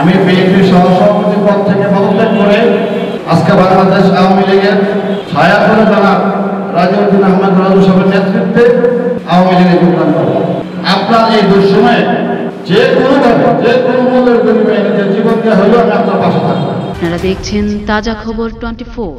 আমি বিএনপির সহসভাপতি পদ থেকে পদত্যাগ করে আজকে বাংলাদেশ আওয়ামী লীগের ছায়াতলে জনাব রাজিউদ্দিন আহমেদ রাজু সাহেবের নেতৃত্বে আওয়ামী লীগে যোগদান করব। আপনার এই দুঃসময়ে যে কোনোভাবে যে কোনো মূল্যের বিনিময়ে নিজের জীবন দেওয়া হলেও আমি আপনার পাশে থাকবো। আপনারা দেখছেন তাজা খবর 24।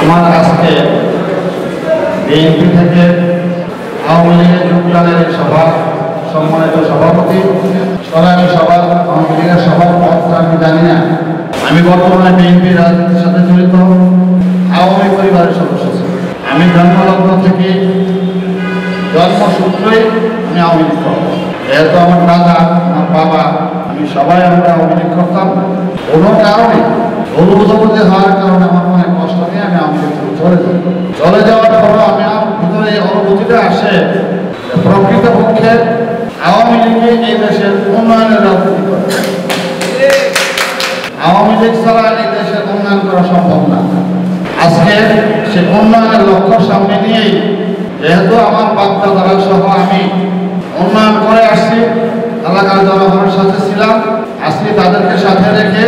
আমার আজকে বিএনপি থেকে আওয়ামী লীগের যোগদানের সভা সম্মানিত সভাপতি সরানি সভা আওয়ামী লীগের সভার পথটা আমি জানি না। আমি বর্তমানে বিএনপির রাজনীতির সাথে জড়িত আওয়ামী পরিবারের সদস্য ছিল। আমি জন্মলগ্ন থেকে জন্মসূত্রেই আমি আওয়ামী লীগ করতাম। যেহেতু আমার দাদা আমার বাবা আমি সবাই আমরা আওয়ামী লীগ করতাম। কোনো কারণে অনুবোধবতী হওয়ার কারণে আমার অনেক কষ্ট নিয়ে আমি আওয়ামী লীগ চলে যাওয়ার পর আমি আমার ভিতরে এই অনুভূতিটা আসে প্রকৃতপক্ষে আওয়ামী লীগে এই দেশের উন্নয়নের রাজনীতি করে। আওয়ামী লীগ ছাড়া এই দেশের উন্নয়ন করা সম্ভব না। আজকে সে উন্নয়নের লক্ষ্য সামনে নিয়েই যেহেতু আমার বাপদাদারা সহ আমি উন্নয়ন করে আসছি, এলাকার জনগণের সাথে ছিলাম, আজকে তাদেরকে সাথে রেখে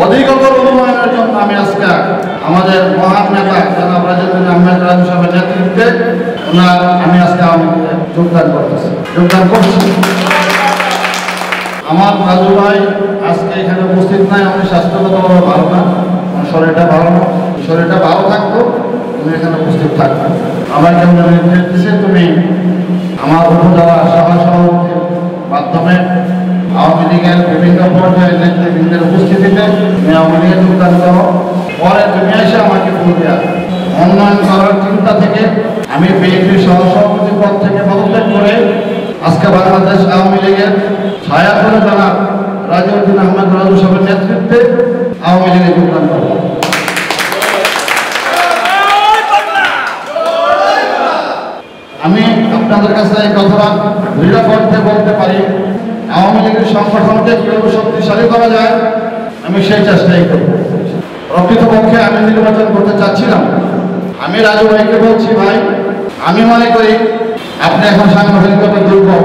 অধিকতর উন্নয়নের জন্য আমি আজকে আমাদের মহান নেতা জনাব রাজিউদ্দিন আহমেদ রাজু সাহেবের নেতৃত্বে আমি আজকে আওয়ামী লীগে যোগদান করছি। আমার রাজু ভাই আজকে এখানে উপস্থিত নাই। আমি স্বাস্থ্যগতভাবে ভালো না, আমার শরীরটা ভালো না। শরীরটা ভালো থাকতো তুমি এখানে উপস্থিত থাকবে। আমাকে নির্দেশ দিচ্ছে তুমি আমার উপজেলা সভাপতির মাধ্যমে আওয়ামী লীগের বিভিন্ন পর্যায়ের নেতৃবৃন্দের উপস্থিতিতে তুমি আওয়ামী লীগে যোগদান করো। পরে তুমি এসে আমাকে বলবে উন্নয়ন করার চিন্তা থেকে আমি বিএনপির সহসভাপতি পদ থেকে পদত্যাগ করে আজকে বাংলাদেশ আওয়ামী লীগের ছায়াতলে জনাব রাজিউদ্দিন আহমেদ রাজু সাহেবের নেতৃত্বে আওয়ামী লীগে যোগদান করব। আমি আপনাদের কাছে এই কথাটা দৃঢ় কণ্ঠে বলতে পারি, আওয়ামী লীগের সংগঠনকে কীভাবে শক্তিশালী করা যায় আমি সেই চেষ্টাই করব। প্রকৃতপক্ষে আমি নির্বাচন করতে চাচ্ছিলাম। আমি রাজু ভাইকে বলছি, ভাই আমি মনে করি আপনি এখন সাংগঠনিকভাবে দুর্বল।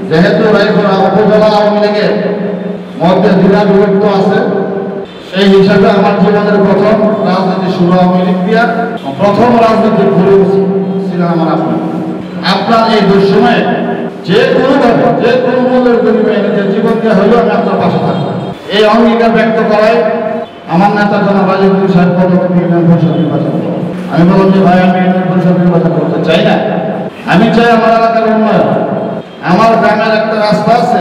যেহেতু রায়পুরা উপজেলা আওয়ামী লীগের মধ্যে জেলা বিভক্ত আছে, সেই হিসাবে আমার জীবনের প্রথম রাজনীতি শুরু আওয়ামী লীগ দিয়া, প্রথম রাজনীতি ঘুরে ছিলেন আমার আপনার এই দুঃসময়ে যে কোনোভাবে যে কোনো মূল্যের বিনিময়ে নিজের জীবন দেওয়া হলেও আমি আপনার পাশে থাকবো। এই অঙ্গীকার ব্যক্ত করায় আমার নেতা জনাব রাজিউদ্দিন সাহেব পরবর্তী ইউনিয়ন পরিষদ নির্বাচন করবো। আমি বললাম যে ভাই আমি ইউনিয়ন পরিষদ নির্বাচন করতে চাই না, আমি চাই আমার এলাকার উন্নয়ন। আমার গ্রামের একটা রাস্তা আছে,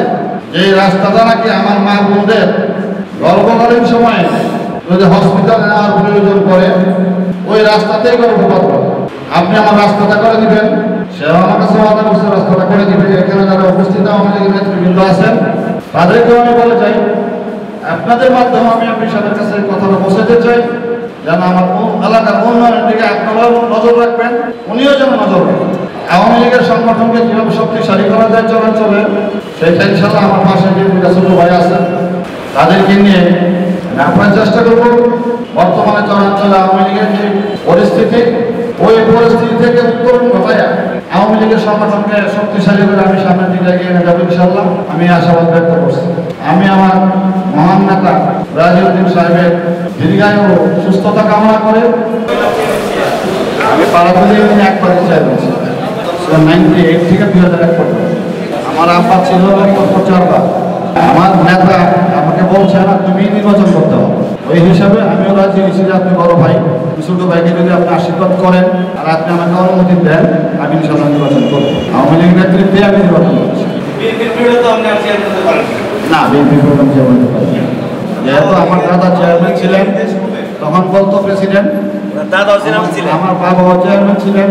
এই রাস্তাটা নাকি আমার মা বোনদের গর্ভকালীন সময়ে যদি হসপিটালে নেওয়ার প্রয়োজন পড়ে ওই রাস্তাতেই গর্ভপাত হবে। আপনি আমার রাস্তাটা করে দিবেন, সেও আমার কাছে ওয়াদা করছে রাস্তাটা করে দিবে। এখানে যারা উপস্থিত আওয়ামী লীগের নেতৃবৃন্দ আছেন তাদেরকেও আমি বলে চাই, আপনাদের মাধ্যমে আমি আপনাদের কাছে কথাটা পৌঁছাতে চাই যেন আমার এলাকার উন্নয়নের দিকে আপনারাও নজর রাখবেন, উনিও যেন নজর রাখবেন। আওয়ামী লীগের সংগঠনকে কীভাবে শক্তিশালী করা যায় চলাচলে সেইটা ইনশাল্লাহ আমার পাশে যে দুটা ছোট ভাই আছেন তাদেরকে নিয়ে আপনার চেষ্টা করব। বর্তমানে চলাচলে আওয়ামী লীগের যে পরিস্থিতি, ওই পরিস্থিতি থেকে উত্তরণ ঘটায় আওয়ামী লীগের সংগঠনকে শক্তিশালী করে আমি সামনের দিকে এগিয়ে নিয়ে যাবো ইনশাল্লাহ, আমি আশাবাদ ব্যক্ত করছি। আমি আমার মহান নেতা রাজিউদ্দিন সাহেবের দীর্ঘায়ু ও সুস্থতা কামনা করে আমি পাড়াতলি একবারে চাইছি 98 থেকে 2001 পর্যন্ত আমার আব্বা ছিল 4 বার। আমার নেতা আমাকে বলছে না তুমি নির্বাচন করতে হবে, ওই হিসাবে আমিও রাজি হয়েছি যে আপনি বড় ভাই ছোট ভাইকে যদি আপনি আশীর্বাদ করেন আর আপনি আমাকে অনুমতি দেন আমি ইনশাল্লাহ নির্বাচন করবো। আওয়ামী লীগের নেতৃত্বে আমি নির্বাচন করছি না, বিএনপি প্রোগ্রাম চেয়ারম্যান হতে পারি। যেহেতু আমার দাদা চেয়ারম্যান ছিলেন তখন বলতো প্রেসিডেন্ট, আমার বাবাও চেয়ারম্যান ছিলেন,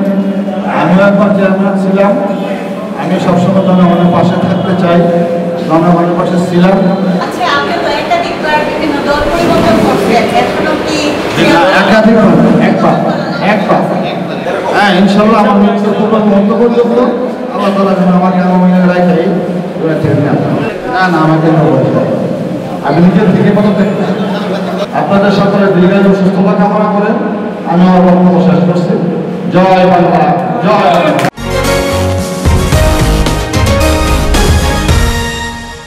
আমিও একবার চেয়ারম্যান ছিলাম। আমি সবসময় জনগণের পাশে থাকতে চাই, জনগণের পাশে ছিলাম। একবার হ্যাঁ ইনশাল্লাহ আমার মৃত্যু পূর্ব মুহূর্ত পর্যন্ত আল্লাহ তাআলা যেন আমাকে আওয়ামী লীগের রাখাই না আমাকে আমি নিজের থেকে পদত্যাগ আপনাদের সকলের দীর্ঘায়ু সুস্থতা কামনা করে আমি আমার বক্তব্য শেষ করছি। জয় বাংলা, জয়